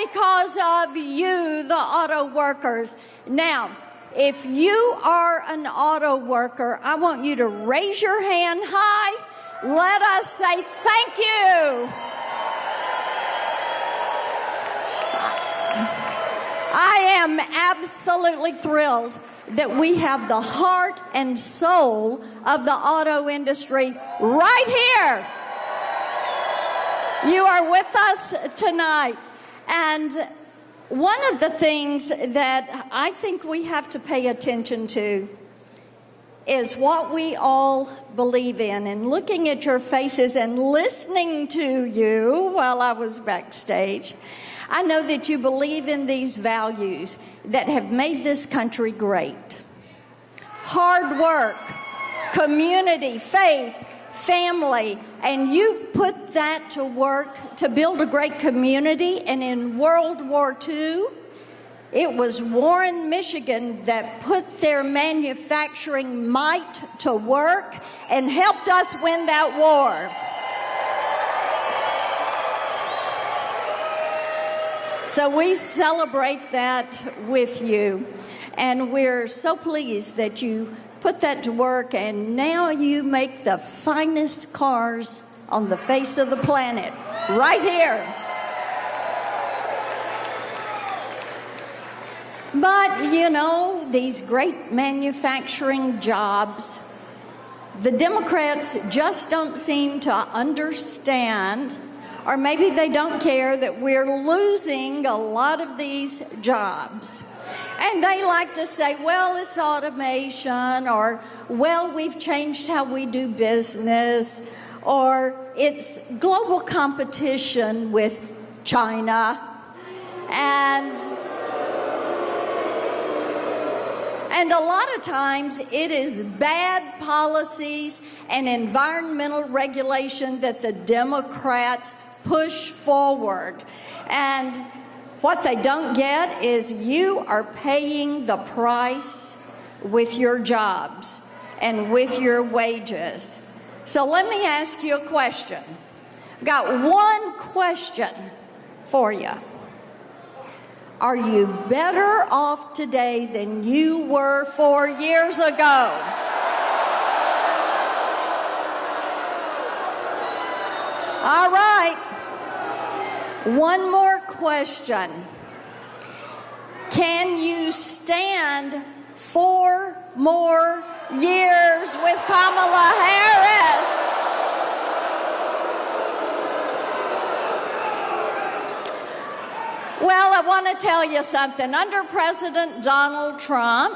because of you, the auto workers. Now, if you are an auto worker, I want you to raise your hand high. Let us say thank you. I am absolutely thrilled that we have the heart and soul of the auto industry right here. You are with us tonight. And one of the things that I think we have to pay attention to is what we all believe in. And looking at your faces and listening to you while I was backstage, I know that you believe in these values that have made this country great. Hard work, community, faith, family, and you've put that to work to build a great community. And in World War II, it was Warren, Michigan that put their manufacturing might to work and helped us win that war. So we celebrate that with you, and we're so pleased that you put that to work, and now you make the finest cars on the face of the planet, right here. But, you know, these great manufacturing jobs, the Democrats just don't seem to understand, or maybe they don't care that we're losing a lot of these jobs. And they like to say, well, it's automation, or, well, we've changed how we do business, or it's global competition with China. And a lot of times it is bad policies and environmental regulation that the Democrats push forward. And what they don't get is you are paying the price with your jobs and with your wages. So let me ask you a question. I've got one question for you. Are you better off today than you were 4 years ago? All right. One more question. Can you stand 4 more years with Kamala Harris? Well, I want to tell you something. Under President Donald Trump,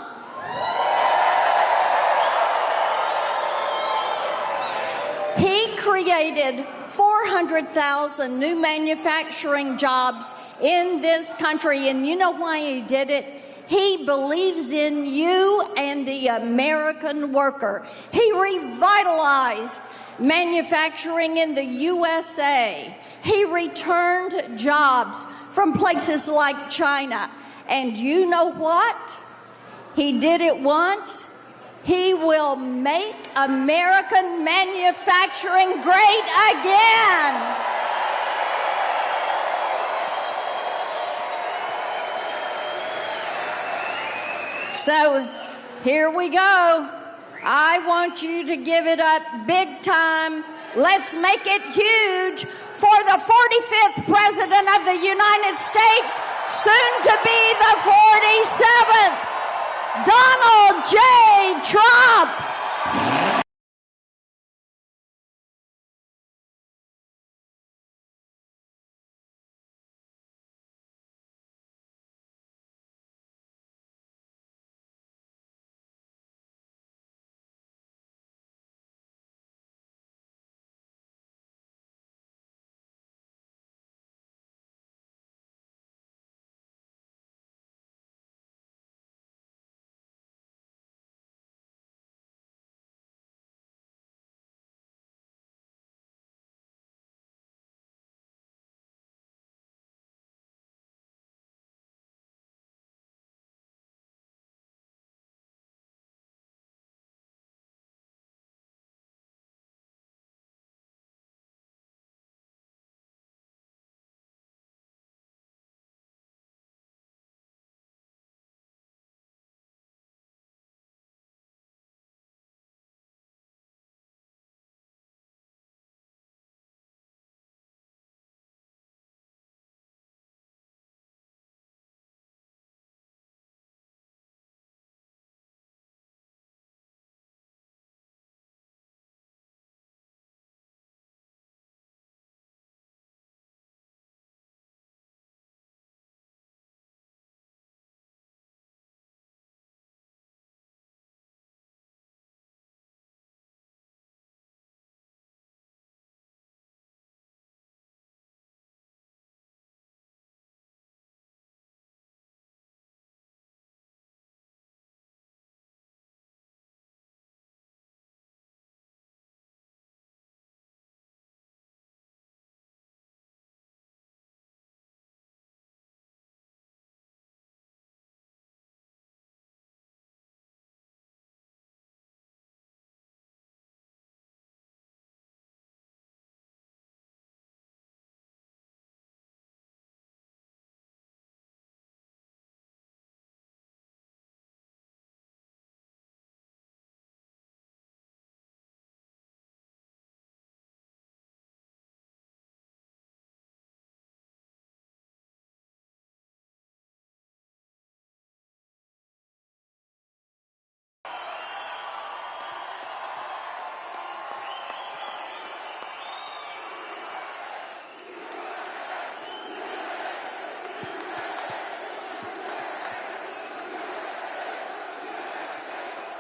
he created 400,000 new manufacturing jobs in this country. And you know why he did it? He believes in you and the American worker. He revitalized manufacturing in the USA. He returned jobs from places like China. And you know what? He did it once. He will make American manufacturing great again. So here we go. I want you to give it up big time. Let's make it huge for the 45th President of the United States, soon to be the 47th, Donald J. Trump.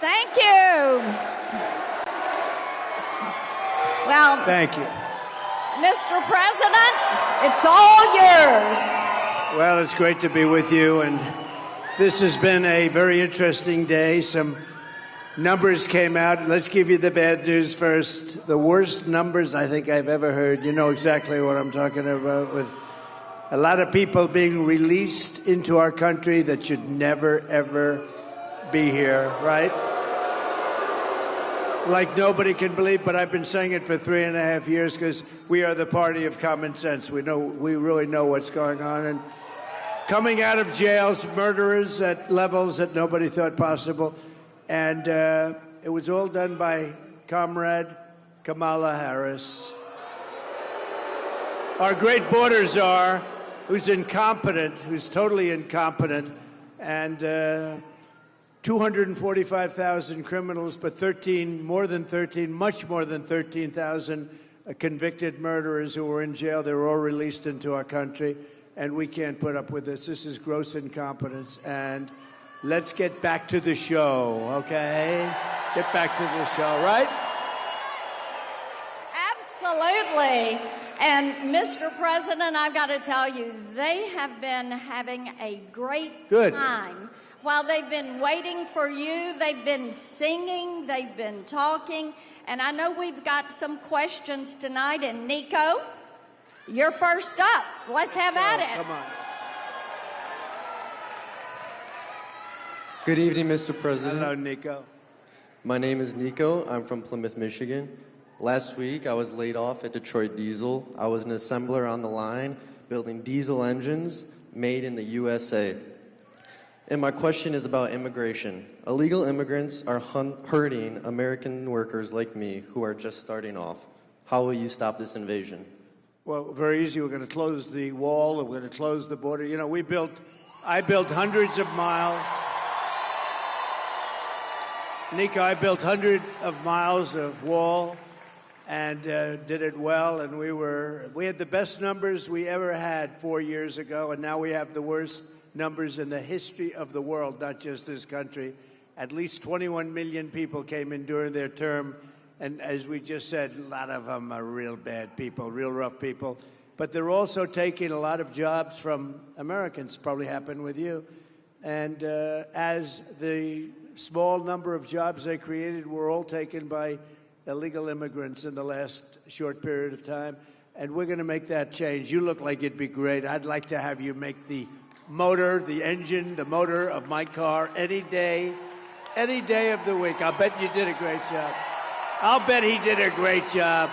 Thank you. Well, Thank you. Mr. President, it's all yours. Well, it's great to be with you, and this has been a very interesting day. Some numbers came out. Let's give you the bad news first. The worst numbers I think I've ever heard. You know exactly what I'm talking about, with a lot of people being released into our country that should never, ever be here, right? Like nobody can believe, but I've been saying it for 3.5 years because we are the party of common sense. We really know what's going on. And coming out of jails, murderers at levels that nobody thought possible. And it was all done by Comrade Kamala Harris. Our great border czar, who's incompetent, who's totally incompetent, and 245,000 criminals, but much more than 13,000 convicted murderers who were in jail. They were all released into our country, and we can't put up with this. This is gross incompetence, and let's get back to the show, okay? Get back to the show, right? Absolutely. And Mr. President, I've got to tell you, they have been having a great time. While they've been waiting for you, they've been singing, they've been talking, and I know we've got some questions tonight. And Nico, you're first up. Let's have at it. Come on. Good evening, Mr. President. Hello, Nico. My name is Nico. I'm from Plymouth, Michigan. Last week, I was laid off at Detroit Diesel. I was an assembler on the line, building diesel engines made in the USA. And my question is about immigration. Illegal immigrants are hurting American workers like me who are just starting off. How will you stop this invasion? Well, very easy. We're going to close the wall. We're going to close the border. You know, I built hundreds of miles. Nico, I built hundreds of miles of wall and did it well. And we had the best numbers we ever had 4 years ago, and now we have the worst numbers in the history of the world, not just this country. At least 21 million people came in during their term. And as we just said, a lot of them are real bad people, real rough people. But they're also taking a lot of jobs from Americans, probably happened with you. And as the small number of jobs they created were all taken by illegal immigrants in the last short period of time. And we're going to make that change. You look like it'd be great. I'd like to have you make the motor, the engine, the motor of my car any day of the week. I'll bet you did a great job. I'll bet he did a great job.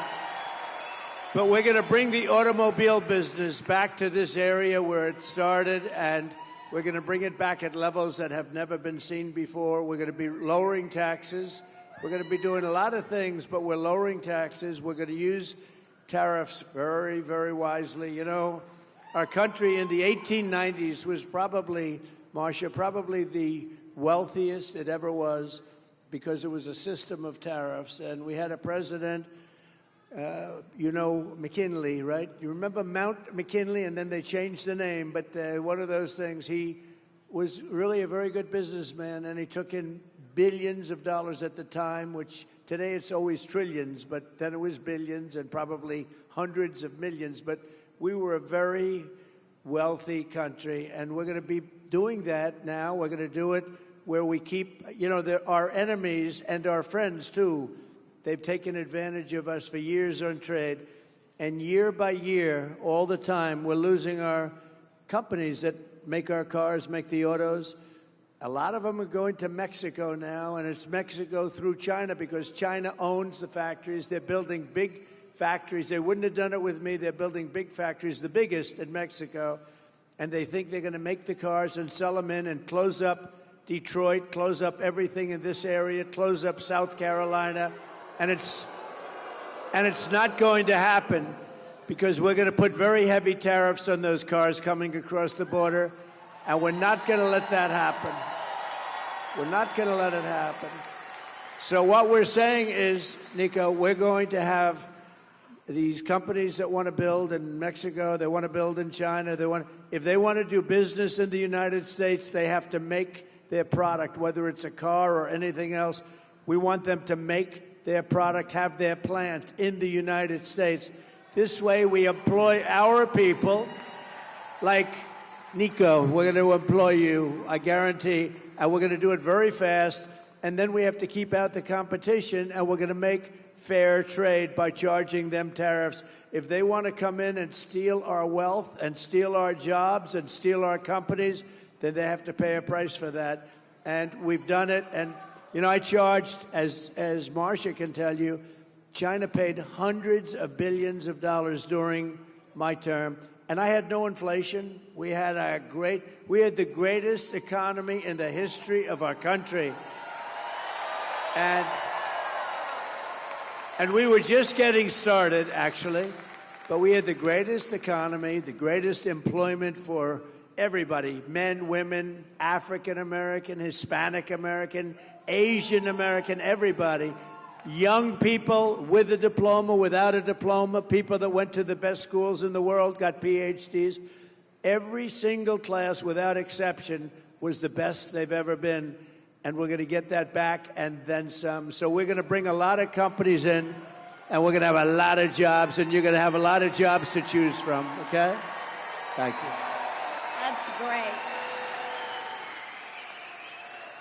But we're going to bring the automobile business back to this area where it started, and we're going to bring it back at levels that have never been seen before. We're going to be lowering taxes. We're going to be doing a lot of things, but we're lowering taxes. We're going to use tariffs very, very wisely. You know, our country in the 1890s was probably, Marcia, probably the wealthiest it ever was because it was a system of tariffs. And we had a president, you know, McKinley, right? You remember Mount McKinley, and then they changed the name. But one of those things, he was really a very good businessman, and he took in billions of dollars at the time, which today it's always trillions, but then it was billions and probably hundreds of millions. But we were a very wealthy country, and we're going to be doing that now. We're going to do it where we keep, you know, our enemies and our friends, too. They've taken advantage of us for years on trade. And year by year, all the time, we're losing our companies that make our cars, make the autos. A lot of them are going to Mexico now, and it's Mexico through China because China owns the factories. They're building big factories. They wouldn't have done it with me. They're building big factories, the biggest in Mexico, and they think they're going to make the cars and sell them in and close up Detroit, close up everything in this area, close up South Carolina, and it's not going to happen because we're going to put very heavy tariffs on those cars coming across the border, and we're not going to let that happen. We're not going to let it happen. So what we're saying is, Nico, we're going to have these companies that want to build in Mexico, they want to build in China, if they want to do business in the United States, they have to make their product, whether it's a car or anything else. We want them to make their product, have their plant in the United States. This way we employ our people, like Nico. We're going to employ you, I guarantee, and we're going to do it very fast. And then we have to keep out the competition, and we're going to make fair trade by charging them tariffs. If they want to come in and steal our wealth and steal our jobs and steal our companies, then they have to pay a price for that. And we've done it. And, you know, I charged, as Marcia can tell you, China paid hundreds of billions of dollars during my term. And I had no inflation. We had the greatest economy in the history of our country. And we were just getting started, actually. But we had the greatest economy, the greatest employment for everybody, men, women, African American, Hispanic American, Asian American, everybody. Young people with a diploma, without a diploma, people that went to the best schools in the world, got PhDs. Every single class, without exception, was the best they've ever been. And we're going to get that back and then some. So we're going to bring a lot of companies in, and we're going to have a lot of jobs, and you're going to have a lot of jobs to choose from, okay? Thank you. That's great.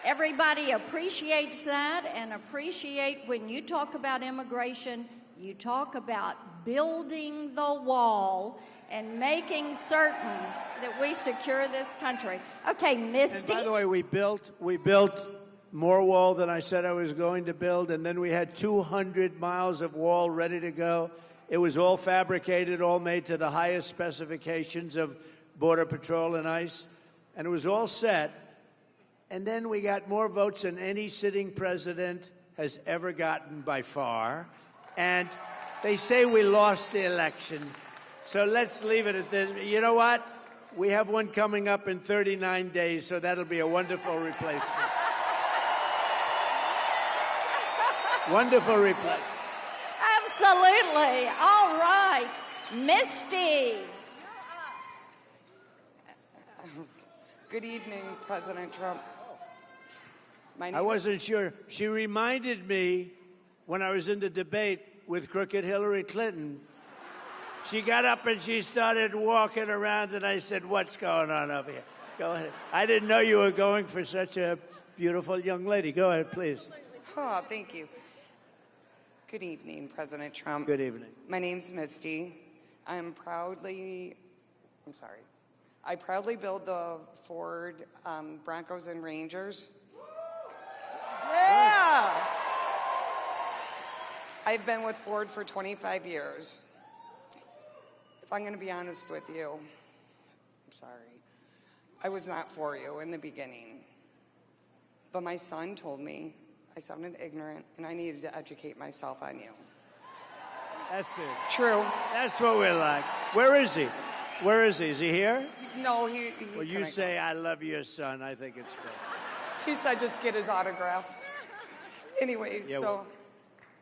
Everybody appreciates that, and appreciate when you talk about immigration, you talk about building the wall and making certain that we secure this country. Okay, Misty. And by the way, we built more wall than I said I was going to build, and then we had 200 miles of wall ready to go. It was all fabricated, all made to the highest specifications of Border Patrol and ICE, and it was all set. And then we got more votes than any sitting president has ever gotten by far. And they say we lost the election. So let's leave it at this. You know what? We have one coming up in 39 days, so that'll be a wonderful replacement. Wonderful replacement. Absolutely. All right. Misty. Good evening, President Trump. I wasn't sure. She reminded me when I was in the debate with crooked Hillary Clinton. She got up and she started walking around, and I said, "What's going on over here? Go ahead." I didn't know you were going for such a beautiful young lady. Go ahead, please. Oh, thank you. Good evening, President Trump. Good evening. My name's Misty. I proudly build the Ford Broncos and Rangers. Yeah! I've been with Ford for 25 years. If I'm going to be honest with you, I'm sorry. I was not for you in the beginning. But my son told me I sounded ignorant and I needed to educate myself on you. That's it. True. That's what we're like. Where is he? Where is he? Is he here? No, he Well, you say, "I love your son." I think it's great. He said just get his autograph. Anyways, Yeah,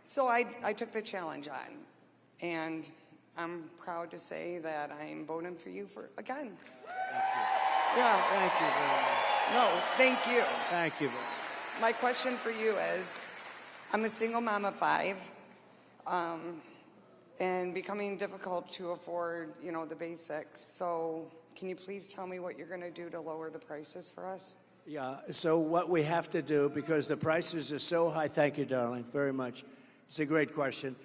so I took the challenge on, and I'm proud to say that I'm voting for you again. Thank you. Yeah. Thank you very much. No, thank you. Thank you very much. My question for you is, I'm a single mom of 5, and becoming difficult to afford, the basics. So can you please tell me what you're going to do to lower the prices for us? Yeah, so what we have to do, because the prices are so high, thank you, darling, very much. It's a great question.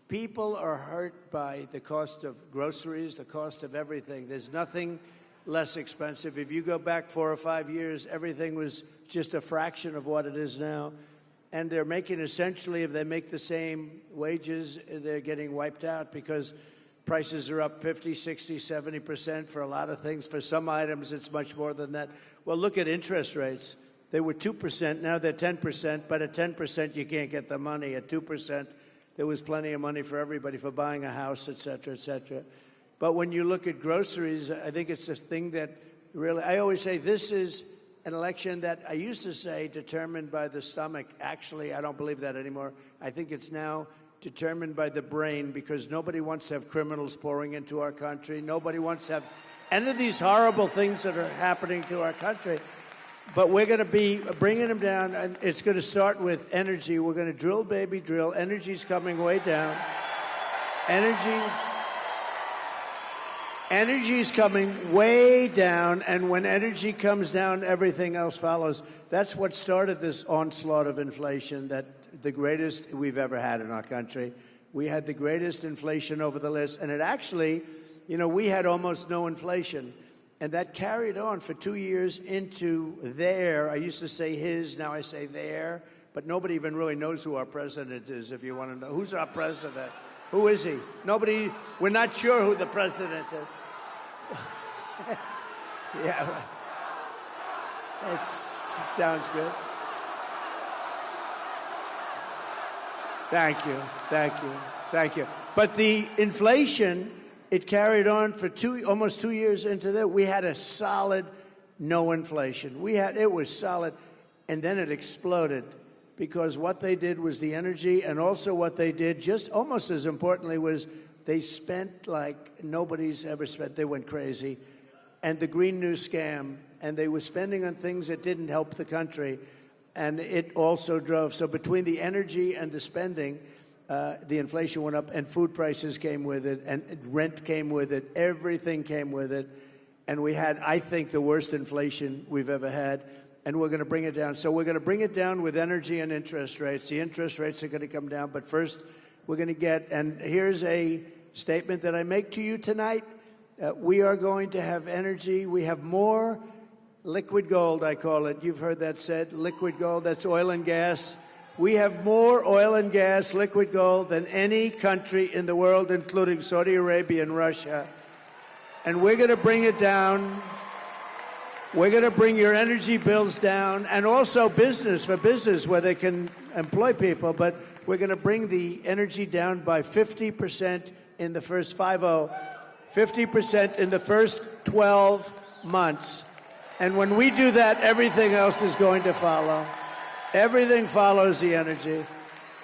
People are hurt by the cost of groceries, the cost of everything. There's nothing less expensive. If you go back 4 or 5 years, everything was just a fraction of what it is now. And they're making essentially, if they make the same wages, they're getting wiped out because prices are up 50, 60, 70% for a lot of things. For some items, it's much more than that. Well, look at interest rates. They were 2%, now they're 10%, but at 10% you can't get the money. At 2%, there was plenty of money for everybody for buying a house, et cetera, et cetera. But when you look at groceries, I think it's this thing that really, I always say this is an election that I used to say determined by the stomach. Actually, I don't believe that anymore. I think it's now determined by the brain, because nobody wants to have criminals pouring into our country. Nobody wants to have any of these horrible things that are happening to our country. But we're going to be bringing them down, and it's going to start with energy. We're going to drill, baby, drill. Energy's coming way down. Energy's coming way down, and when energy comes down, everything else follows. That's what started this onslaught of inflation, that the greatest we've ever had in our country. We had the greatest inflation over the list, and it actually, we had almost no inflation. And that carried on for 2 years into there. I used to say his, now I say there. But nobody even really knows who our president is, if you want to know. Who's our president? Who is he? Nobody, we're not sure who the president is. Yeah, it sounds good. Thank you. But the inflation, it carried on for almost 2 years into that. We had a solid no inflation. It was solid, and then it exploded because what they did was the energy, and also what they did, just almost as importantly, was they spent like nobody's ever spent. They went crazy. And the Green New Scam, and they were spending on things that didn't help the country, and it also drove. So between the energy and the spending, the inflation went up, and food prices came with it, and rent came with it. Everything came with it. And we had, I think, the worst inflation we've ever had, and we're going to bring it down. So we're going to bring it down with energy and interest rates. The interest rates are going to come down, but first we're going to get, and here's a statement that I make to you tonight. We are going to have energy. We have more liquid gold, I call it. You've heard that said, liquid gold. That's oil and gas. We have more oil and gas, liquid gold, than any country in the world, including Saudi Arabia and Russia. And we're going to bring it down. We're going to bring your energy bills down, and also for business, where they can employ people. But we're going to bring the energy down by 50% in the first 50% in the first 12 months. And when we do that, everything else is going to follow. Everything follows the energy.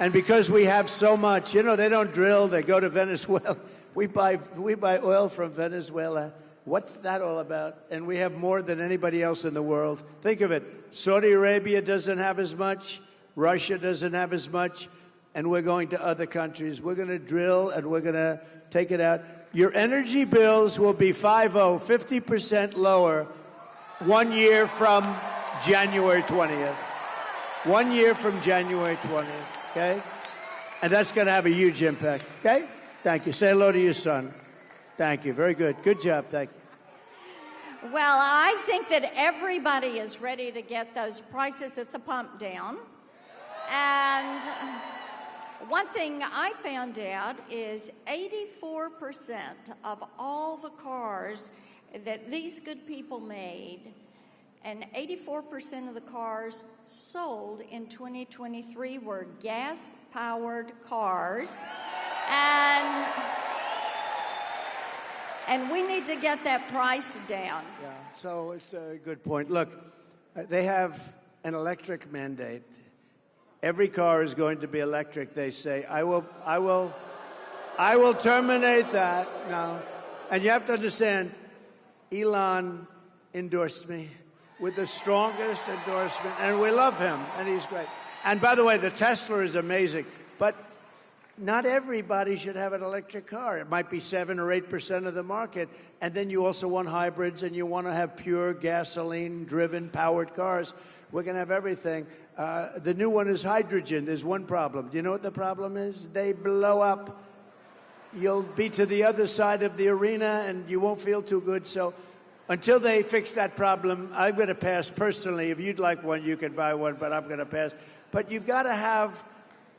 And because we have so much, they don't drill, they go to Venezuela. We buy oil from Venezuela. What's that all about? And we have more than anybody else in the world. Think of it. Saudi Arabia doesn't have as much. Russia doesn't have as much. And we're going to other countries. We're going to drill, and we're going to take it out. Your energy bills will be 50% lower 1 year from January 20th. 1 year from January 20th, okay? And that's going to have a huge impact, okay? Thank you. Say hello to your son. Thank you. Very good. Good job. Thank you. Well, I think that everybody is ready to get those prices at the pump down. And one thing I found out is 84% of all the cars that these good people made, and 84% of the cars sold in 2023 were gas-powered cars. And we need to get that price down. Yeah, so it's a good point. Look, they have an electric mandate. Every car is going to be electric, they say. I will terminate that now. And you have to understand, Elon endorsed me with the strongest endorsement, and we love him, and he's great. And by the way, the Tesla is amazing, but not everybody should have an electric car. It might be 7 or 8% of the market, and then you also want hybrids, and you want to have pure gasoline-driven powered cars. We're going to have everything. The new one is hydrogen. There's one problem. Do you know what the problem is? They blow up. You'll be to the other side of the arena, and you won't feel too good. So until they fix that problem, I'm going to pass personally. If you'd like one, you can buy one, but I'm going to pass. But you've got to have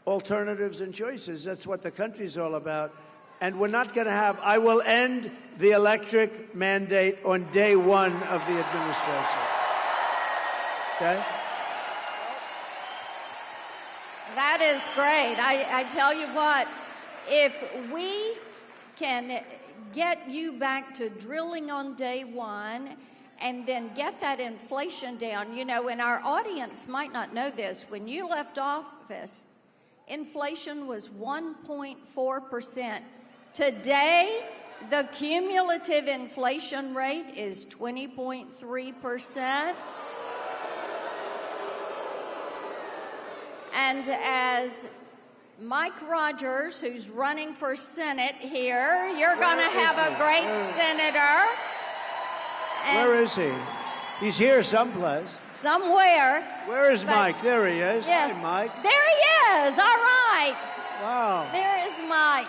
alternatives and choices. That's what the country's all about. And we're not going to have, I will end the electric mandate on day one of the administration. Okay? That is great. I tell you what, if we can get you back to drilling on day one and then get that inflation down, and our audience might not know this, when you left office, inflation was 1.4%. Today, the cumulative inflation rate is 20.3%. And as Mike Rogers, who's running for Senate here, you're going to have a great senator. And Where is he? He's here someplace. somewhere. Where is But- Mike? There he is. Yes. Hi, Mike. There he is. All right. Wow. There is Mike.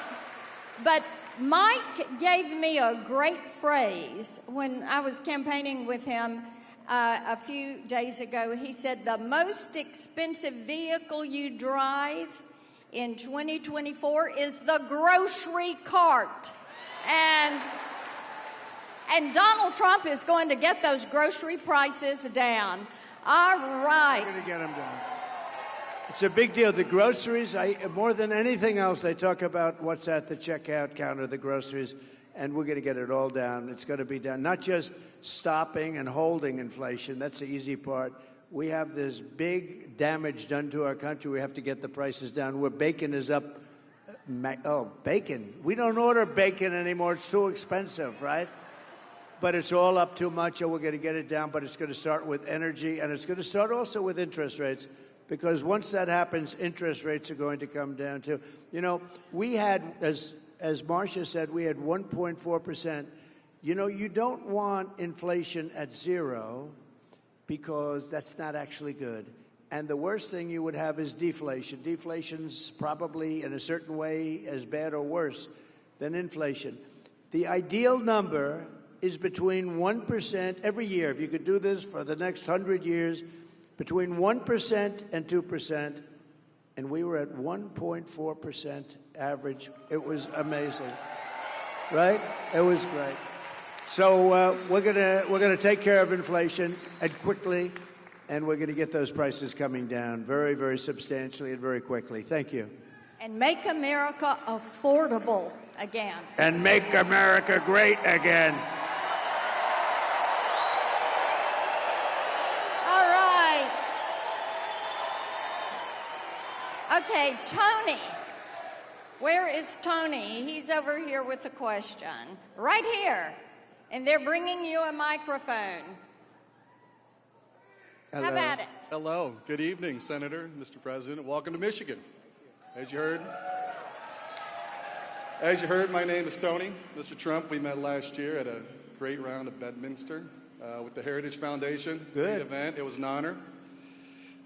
But Mike gave me a great phrase when I was campaigning with him a few days ago. He said, the most expensive vehicle you drive in 2024 is the grocery cart. And Donald Trump is going to get those grocery prices down. All right. We're going to get him down. It's a big deal. The groceries, more than anything else, they talk about what's at the checkout counter, the groceries, and we're going to get it all down. It's going to be done. Not just stopping and holding inflation. That's the easy part. We have this big damage done to our country. We have to get the prices down. Where bacon is up. Bacon. We don't order bacon anymore. It's too expensive, right? But it's all up too much, and we're going to get it down. But it's going to start with energy, and it's going to start also with interest rates. Because once that happens, interest rates are going to come down too. You know, we had, as Marcia said, we had 1.4%. You know, you don't want inflation at zero because that's not actually good. And the worst thing you would have is deflation. Deflation's probably, in a certain way, as bad or worse than inflation. The ideal number is between 1% every year. If you could do this for the next 100 years, between 1% and 2%, and we were at 1.4% average. It was amazing, right? It was great. So we're gonna take care of inflation and quickly, and we're gonna get those prices coming down very, very substantially and very quickly. Thank you. And make America affordable again. And make America great again. Okay, Tony. Where is Tony? He's over here with a question. Right here. And they're bringing you a microphone. Hello. Have at it. Hello. Good evening, Senator, Mr. President. Welcome to Michigan. As you heard, my name is Tony. Mr. Trump, we met last year at a great round of Bedminster with the Heritage Foundation. Good. Great event. It was an honor.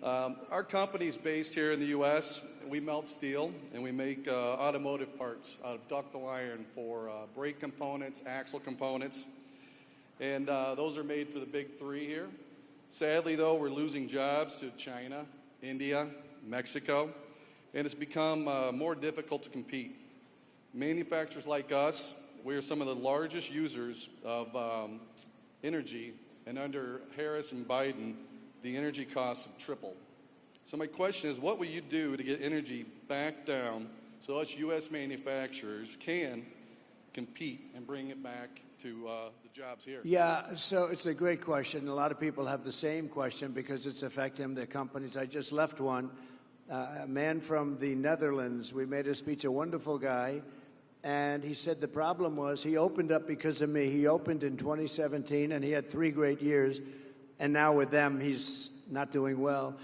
Our company is based here in the U.S. We melt steel, and we make automotive parts out of ductile iron for brake components, axle components, and those are made for the big three here. Sadly, though, we're losing jobs to China, India, Mexico, and it's become more difficult to compete. Manufacturers like us, we are some of the largest users of energy, and under Harris and Biden, the energy costs have tripled. So my question is, what will you do to get energy back down so us U.S. manufacturers can compete and bring it back to the jobs here? Yeah, so it's a great question. A lot of people have the same question because it's affecting their companies. I just left one. A man from the Netherlands, we made a speech, a wonderful guy, and he said the problem was he opened up because of me. He opened in 2017, and he had 3 great years, and now with them, he's not doing well.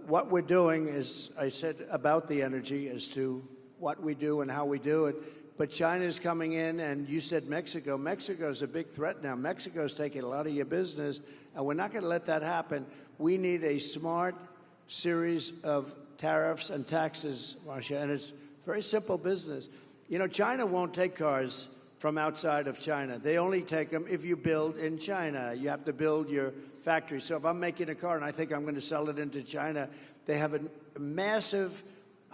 What we're doing is, I said about the energy as to what we do and how we do it, but China's coming in, and you said Mexico. Mexico's a big threat now. Mexico's taking a lot of your business, and we're not going to let that happen. We need a smart series of tariffs and taxes, Marcia, and it's very simple business. You know, China won't take cars from outside of China. They only take them if you build in China. You have to build your factory. So if I'm making a car and I think I'm going to sell it into China, they have a massive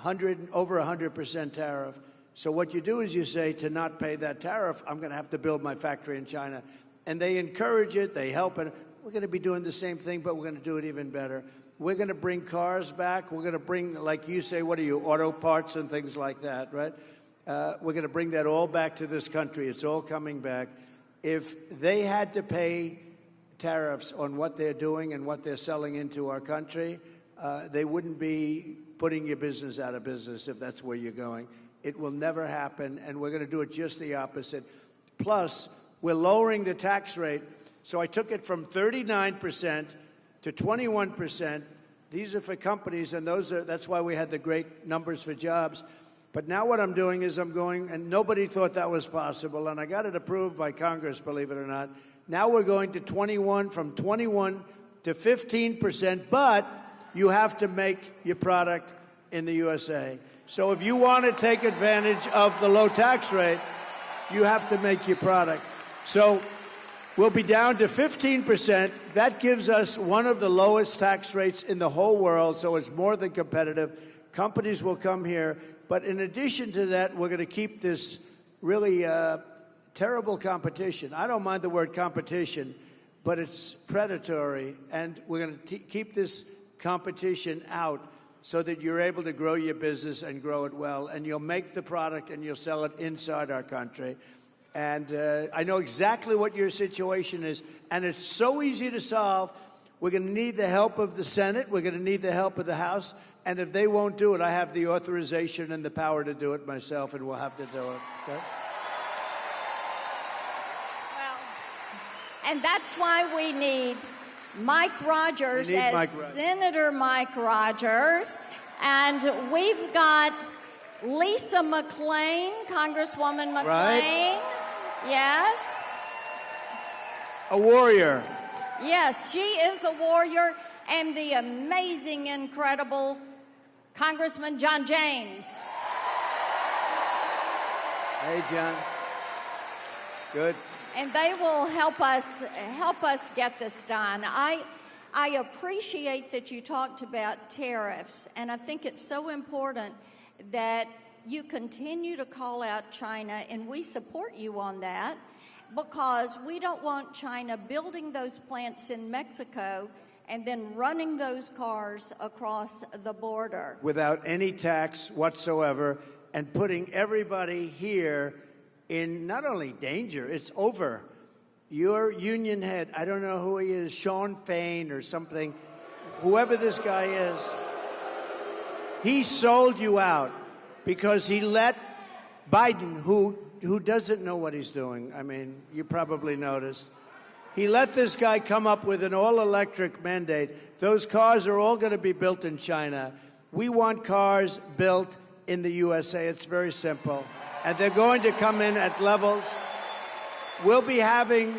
over 100% tariff. So what you do is you say, to not pay that tariff, I'm going to have to build my factory in China. And they encourage it, they help it. We're going to be doing the same thing, but we're going to do it even better. We're going to bring cars back. We're going to bring, like you say, what are you, auto parts and things like that, right? We're going to bring that all back to this country. It's all coming back. If they had to pay tariffs on what they're doing and what they're selling into our country, they wouldn't be putting your business out of business if that's where you're going. It will never happen, and we're going to do it just the opposite. Plus, we're lowering the tax rate. So I took it from 39% to 21%, These are for companies, and that's why we had the great numbers for jobs. But now what I'm doing is I'm going, and nobody thought that was possible, and I got it approved by Congress, believe it or not. Now we're going to from 21 to 15%, but you have to make your product in the USA. So if you want to take advantage of the low tax rate, you have to make your product. So we'll be down to 15%. That gives us one of the lowest tax rates in the whole world, so it's more than competitive. Companies will come here. But in addition to that, we're going to keep this really terrible competition. I don't mind the word competition, but it's predatory. And we're going to keep this competition out so that you're able to grow your business and grow it well. And you'll make the product and you'll sell it inside our country. And I know exactly what your situation is. And it's so easy to solve. We're going to need the help of the Senate. We're going to need the help of the House. And if they won't do it, I have the authorization and the power to do it myself, and we'll have to do it. Okay? Well, and that's why we need Mike Rogers Senator Mike Rogers. And we've got Lisa McClain, Congresswoman McClain. Right. Yes. A warrior. Yes, she is a warrior. And the amazing, incredible Congressman John James. Hey, John. Good. And they will help us get this done. I appreciate that you talked about tariffs, and I think it's so important that you continue to call out China, and we support you on that, because we don't want China building those plants in Mexico and then running those cars across the border. Without any tax whatsoever, and putting everybody here in not only danger, it's over. Your union head, I don't know who he is, Sean Fain or something, whoever this guy is, he sold you out because he let Biden, who doesn't know what he's doing, I mean, you probably noticed, he let this guy come up with an all-electric mandate. Those cars are all going to be built in China. We want cars built in the USA. It's very simple. And they're going to come in at levels. We'll be having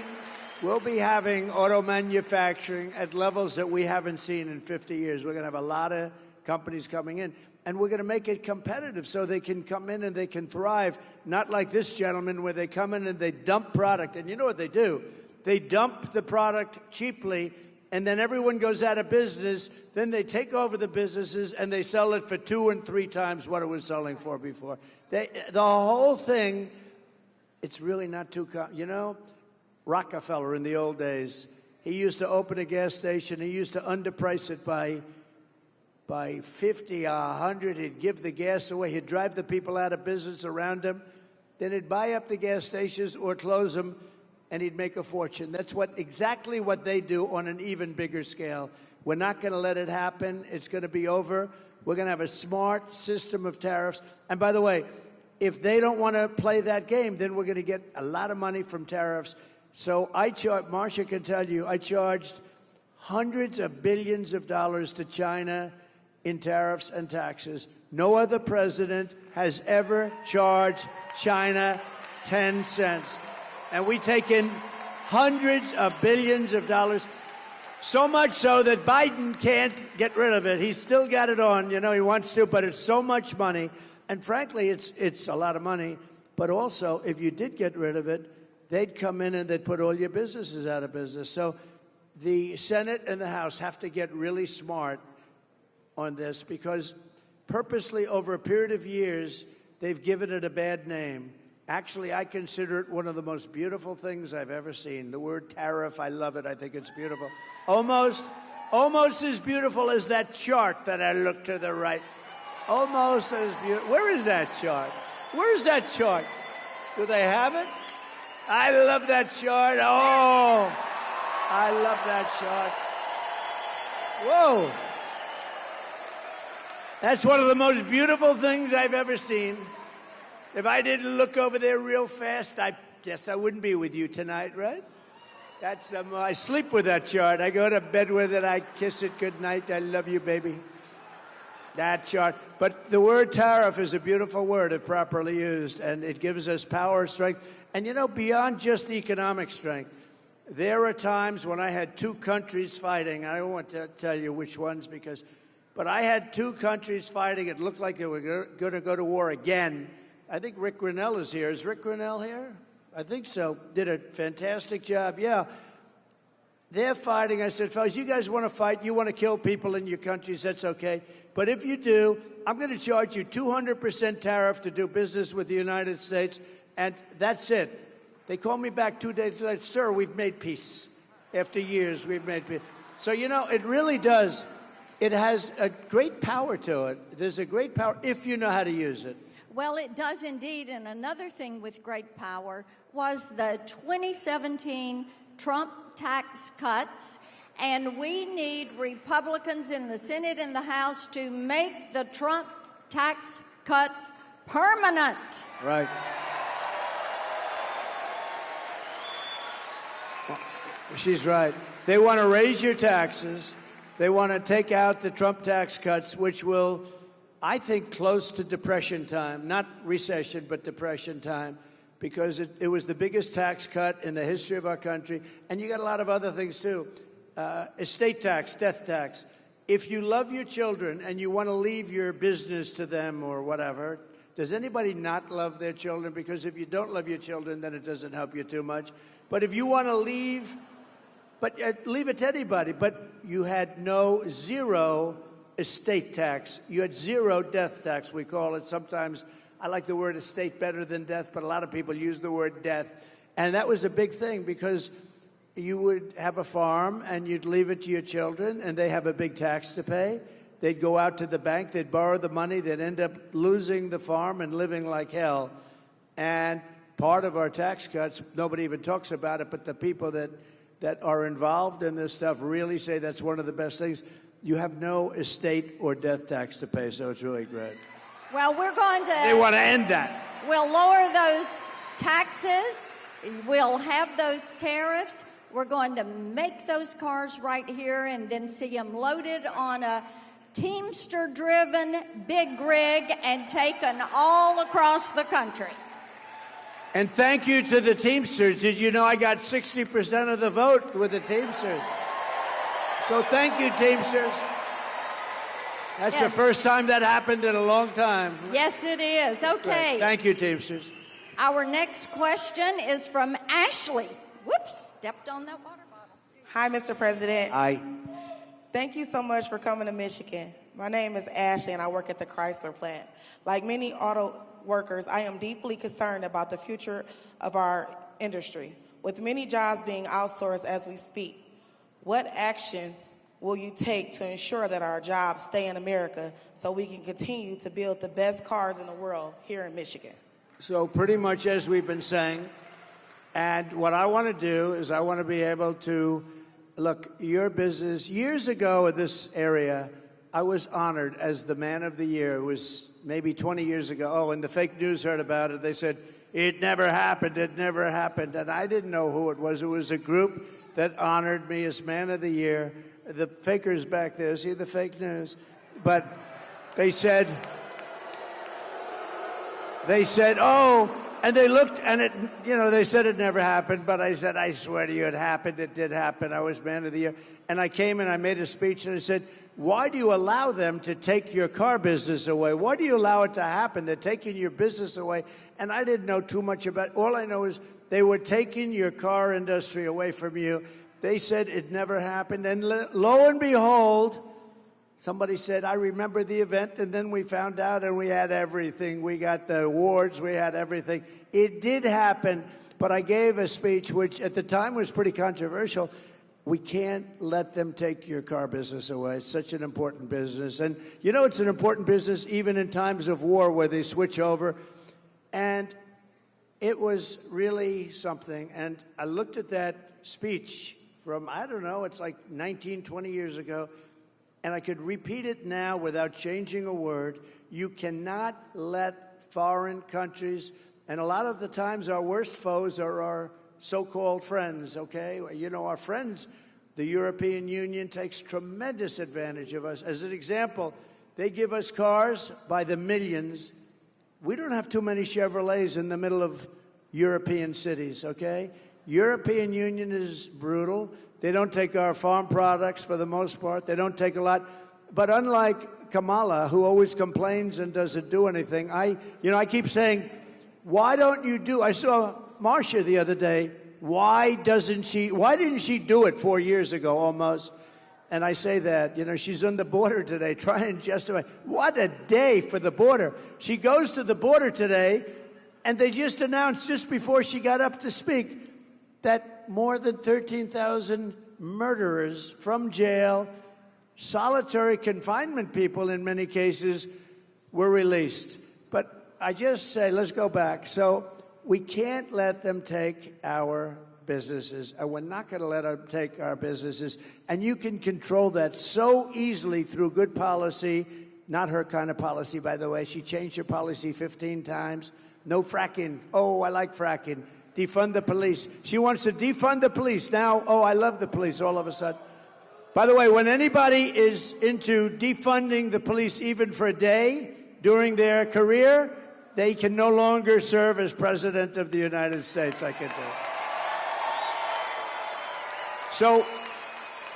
auto manufacturing at levels that we haven't seen in 50 years. We're going to have a lot of companies coming in. And we're going to make it competitive so they can come in and they can thrive, not like this gentleman where they come in and they dump product. And you know what they do? They dump the product cheaply, and then everyone goes out of business. Then they take over the businesses, and they sell it for 2 and 3 times what it was selling for before. The whole thing, it's really not too you know, Rockefeller in the old days, he used to open a gas station. He used to underprice it by 50 or 100. He'd give the gas away. He'd drive the people out of business around him. Then he'd buy up the gas stations or close them, and he'd make a fortune. That's exactly what they do on an even bigger scale. We're not going to let it happen. It's going to be over. We're going to have a smart system of tariffs. And by the way, if they don't want to play that game, then we're going to get a lot of money from tariffs. So Marcia can tell you, I charged hundreds of billions of dollars to China in tariffs and taxes. No other president has ever charged China 10 cents. And we take in hundreds of billions of dollars, so much so that Biden can't get rid of it. He's still got it on, you know, he wants to, but it's so much money. And frankly, it's a lot of money. But also, if you did get rid of it, they'd come in and they'd put all your businesses out of business. So the Senate and the House have to get really smart on this, because purposely over a period of years, they've given it a bad name. Actually, I consider it one of the most beautiful things I've ever seen. The word tariff, I love it. I think it's beautiful. Almost as beautiful as that chart that I look to the right. Almost as beautiful. Where is that chart? Where is that chart? Do they have it? I love that chart. Oh, I love that chart. Whoa. That's one of the most beautiful things I've ever seen. If I didn't look over there real fast, I guess I wouldn't be with you tonight, right? That's I sleep with that chart. I go to bed with it. I kiss it good night. I love you, baby. That chart. But the word tariff is a beautiful word if properly used, and it gives us power, strength. And you know, beyond just economic strength, there are times when I had two countries fighting. I don't want to tell you which ones but I had two countries fighting. It looked like they were going to go to war again. I think Rick Grinnell is here. Is Rick Grinnell here? I think so. Did a fantastic job. Yeah. They're fighting. I said, fellas, you guys want to fight? You want to kill people in your countries? That's okay. But if you do, I'm going to charge you 200% tariff to do business with the United States, and that's it. They called me back 2 days later. Sir, we've made peace. After years, we've made peace. So, you know, it really does. It has a great power to it. There's a great power if you know how to use it. Well, it does indeed. And another thing with great power was the 2017 Trump tax cuts. And we need Republicans in the Senate and the House to make the Trump tax cuts permanent. Right. She's right. They want to raise your taxes. They want to take out the Trump tax cuts, which will, I think, close to Depression time. Not recession, but Depression time, because it was the biggest tax cut in the history of our country. And you got a lot of other things, too. Estate tax, death tax. If you love your children and you want to leave your business to them or whatever, does anybody not love their children? Because if you don't love your children, then it doesn't help you too much. But if you want to leave, but leave it to anybody. But you had zero estate tax. You had zero death tax, we call it. Sometimes I like the word estate better than death, but a lot of people use the word death. And that was a big thing because you would have a farm and you'd leave it to your children and they have a big tax to pay. They'd go out to the bank, they'd borrow the money, they'd end up losing the farm and living like hell. And part of our tax cuts, nobody even talks about it, but the people that are involved in this stuff really say that's one of the best things. You have no estate or death tax to pay, so it's really great. Well, we're going to... They want to end that. We'll lower those taxes. We'll have those tariffs. We're going to make those cars right here and then see them loaded on a Teamster-driven big rig and taken all across the country. And thank you to the Teamsters. Did you know I got 60% of the vote with the Teamsters? So thank you, Teamsters. That's the first time that happened in a long time. Yes, it is. Okay. Thank you, Teamsters. Our next question is from Ashley. Whoops, stepped on that water bottle. Hi, Mr. President. Hi. Thank you so much for coming to Michigan. My name is Ashley, and I work at the Chrysler plant. Like many auto workers, I am deeply concerned about the future of our industry. With many jobs being outsourced as we speak, what actions will you take to ensure that our jobs stay in America so we can continue to build the best cars in the world here in Michigan? So pretty much as we've been saying, and what I want to do is I want to be able to, look, your business, years ago in this area, I was honored as the Man of the Year. It was maybe 20 years ago. Oh, and the fake news heard about it. They said, it never happened, it never happened. And I didn't know who it was. It was a group that honored me as Man of the Year. The fakers back there, see the fake news? But they said, oh, and they looked, and it, they said it never happened, but I said, I swear to you, it happened, it did happen. I was Man of the Year. And I came and I made a speech, and I said, why do you allow them to take your car business away? Why do you allow it to happen? They're taking your business away. And I didn't know too much about it. All I know is they were taking your car industry away from you. They said it never happened. And lo and behold, somebody said, I remember the event, and then we found out, and we had everything. We got the awards. We had everything. It did happen, but I gave a speech, which at the time was pretty controversial. We can't let them take your car business away. It's such an important business. And, it's an important business even in times of war where they switch over. And it was really something. And I looked at that speech from, I don't know, it's like 19, 20 years ago. And I could repeat it now without changing a word. You cannot let foreign countries, and a lot of the times our worst foes are our so-called friends, okay? You know, our friends, the European Union takes tremendous advantage of us. As an example, they give us cars by the millions. We don't have too many Chevrolets in the middle of European cities, okay? European Union is brutal. They don't take our farm products for the most part. They don't take a lot. But unlike Kamala, who always complains and doesn't do anything, I keep saying, why don't you do? I saw Marsha the other day. Why didn't she do it 4 years ago almost? And I say that, she's on the border today trying to justify. What a day for the border. She goes to the border today, and they just announced just before she got up to speak that more than 13,000 murderers from jail, solitary confinement people in many cases, were released. But I just say, let's go back. So we can't let them take our businesses, and we're not going to let them take our businesses. And you can control that so easily through good policy. Not her kind of policy, by the way. She changed her policy 15 times. No fracking. Oh, I like fracking. Defund the police. She wants to defund the police. Now, oh, I love the police all of a sudden. By the way, when anybody is into defunding the police even for a day during their career, they can no longer serve as president of the United States, I can tell you.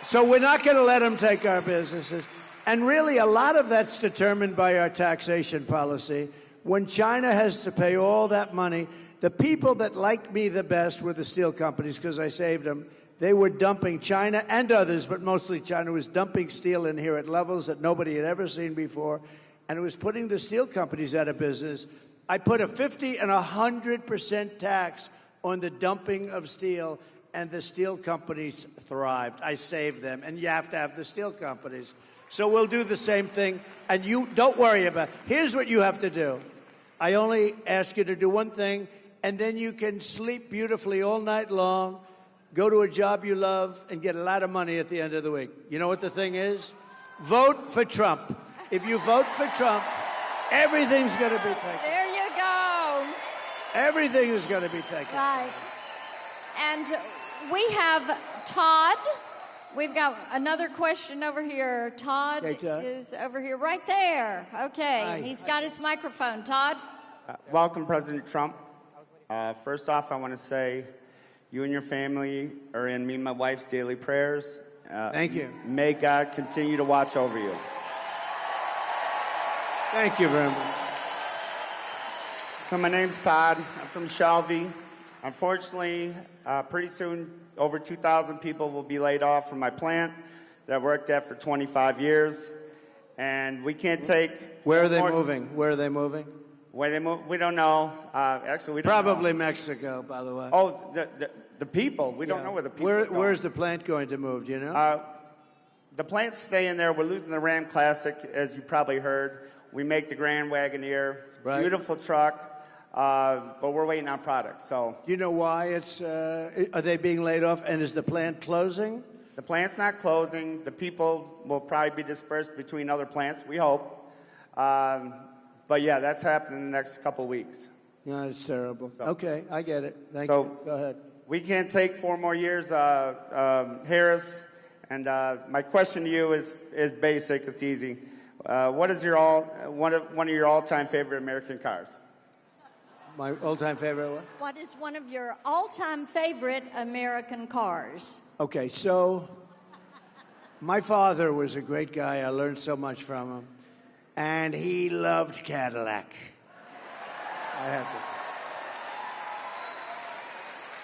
So we're not going to let them take our businesses. And really, a lot of that's determined by our taxation policy. When China has to pay all that money, the people that liked me the best were the steel companies because I saved them. They were dumping, China and others, but mostly China was dumping steel in here at levels that nobody had ever seen before, and it was putting the steel companies out of business. I put a 50 and 100% tax on the dumping of steel, and the steel companies thrived. I saved them, and you have to have the steel companies. So we'll do the same thing, and you don't worry about it. Here's what you have to do. I only ask you to do one thing, and then you can sleep beautifully all night long, go to a job you love, and get a lot of money at the end of the week. You know what the thing is? Vote for Trump. If you vote for Trump, everything's going to be taken. There you go. Everything is going to be taken. Right. And we have Todd. We've got another question over here. Todd, Okay, Todd. is over here right there. Okay. Hi. He's got his microphone. Todd? Welcome, President Trump. First off, I want to say you and your family are in me and my wife's daily prayers. Thank you. May God continue to watch over you. Thank you very much. So my name's Todd. I'm from Shelby. Unfortunately, pretty soon, over 2,000 people will be laid off from my plant that I worked at for 25 years. And we can't take... Where are they moving? Where are they moving? Where they move? We don't know. Actually, we don't Probably know. Mexico, by the way. Oh, the people. We don't know where the people are going. Where's the plant going to move, do you know? The plant's staying there. We're losing the Ram Classic, as you probably heard. We make the Grand Wagoneer. It's a Right. beautiful truck, but we're waiting on product. So Do you know why it's? Are they being laid off? And is the plant closing? the plant's not closing. The people will probably be dispersed between other plants, we hope. But yeah, that's happening in the next couple of weeks. No, it's terrible. Okay, I get it. Thank So- you. Go ahead. We can't take 4 more years, Harris. And my question to you is basic. It's easy. What is your one of your all-time favorite American cars? My all-time favorite one? What is one of your all-time favorite American cars? Okay, so my father was a great guy. I learned so much from him. And he loved Cadillac. I have to say.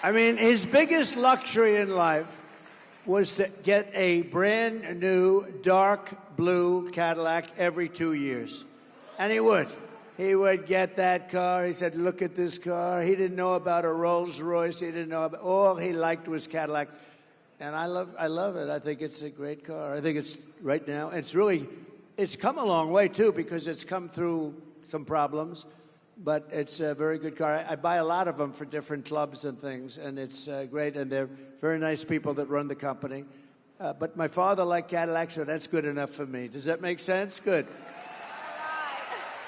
I mean, his biggest luxury in life was to get a brand new dark blue Cadillac every 2 years. And he would. He would get that car. He said, look at this car. He didn't know about a Rolls Royce. He didn't know about, all he liked was Cadillac. And I love it. I think it's a great car. I think it's right now. It's come a long way too because it's come through some problems, but it's a very good car. I buy a lot of them for different clubs and things, and it's great. And they're very nice people that run the company. But my father liked Cadillac, so that's good enough for me. Does that make sense? Good.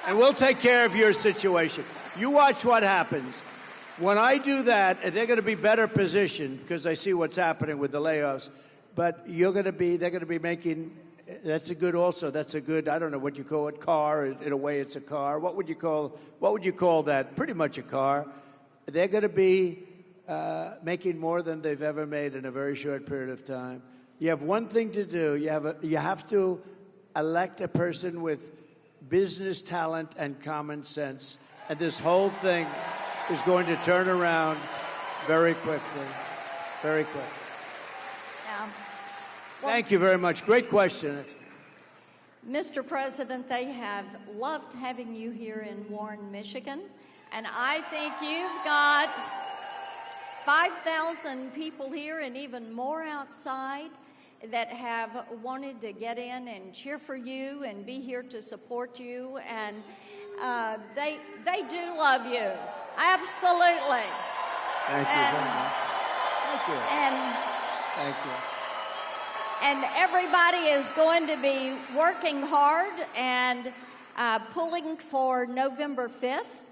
And we'll take care of your situation. You watch what happens. When I do that, they're going to be better positioned because I see what's happening with the layoffs. But they're going to be making, that's a good also, that's a good, I don't know what you call it, car. In a way, it's a car. What would you call that? Pretty much a car. They're going to be making more than they've ever made in a very short period of time. You have one thing to do. You have to elect a person with business talent and common sense. And this whole thing is going to turn around very quickly. Very quick. Yeah. Thank you very much. Great question. Mr. President, they have loved having you here in Warren, Michigan. And I think you've got 5,000 people here and even more outside that have wanted to get in and cheer for you and be here to support you. And they do love you. Absolutely. Thank you very much. Thank you. Thank you. And everybody is going to be working hard and pulling for November 5th.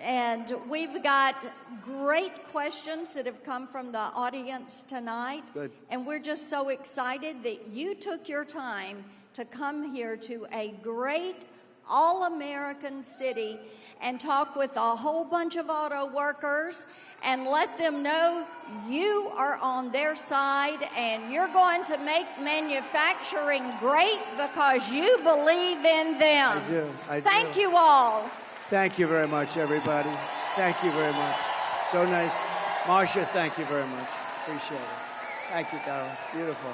And we've got great questions that have come from the audience tonight. Good. And we're just so excited that you took your time to come here to a great all-American city and talk with a whole bunch of auto workers and let them know you are on their side and you're going to make manufacturing great because you believe in them. I do. Thank you all. Thank you very much, everybody. Thank you very much. So nice. Marcia, thank you very much. Appreciate it. Thank you, Carol. Beautiful.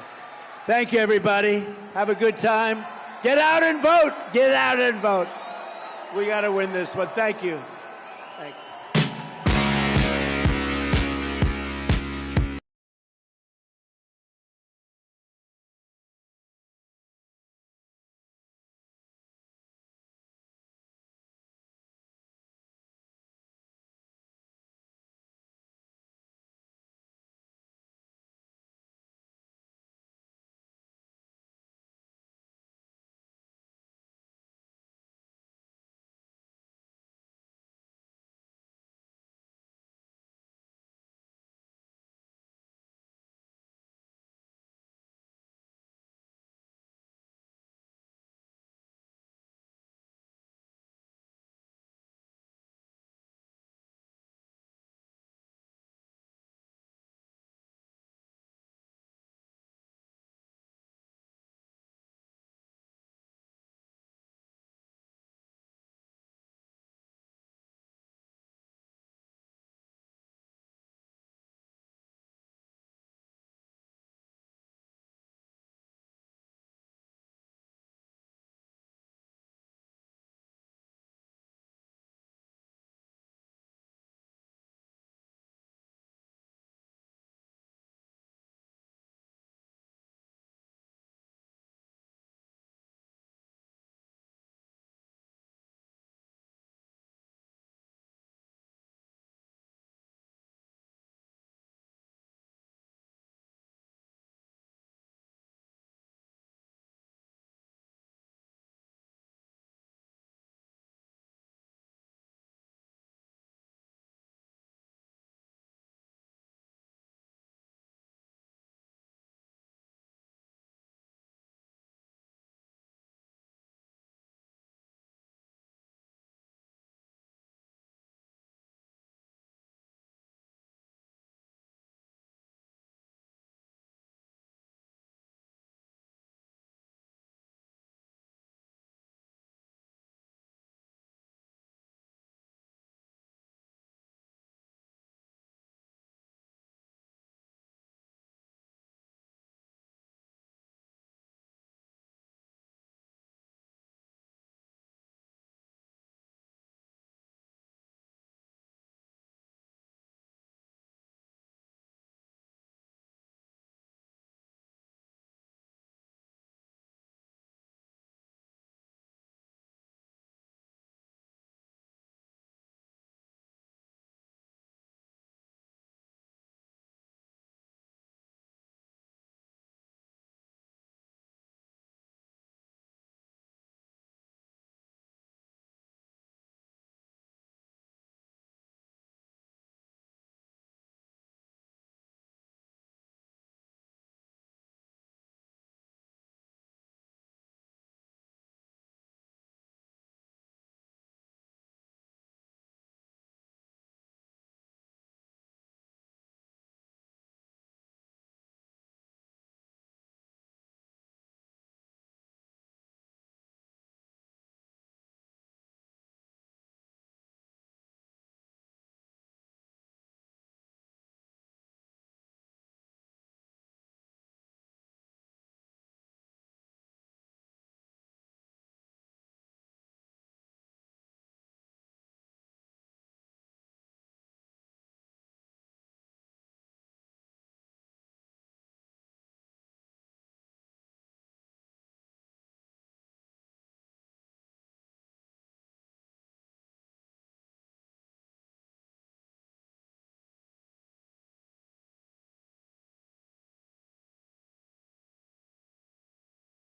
Thank you, everybody. Have a good time. Get out and vote. Get out and vote. We got to win this one. Thank you. Thank you.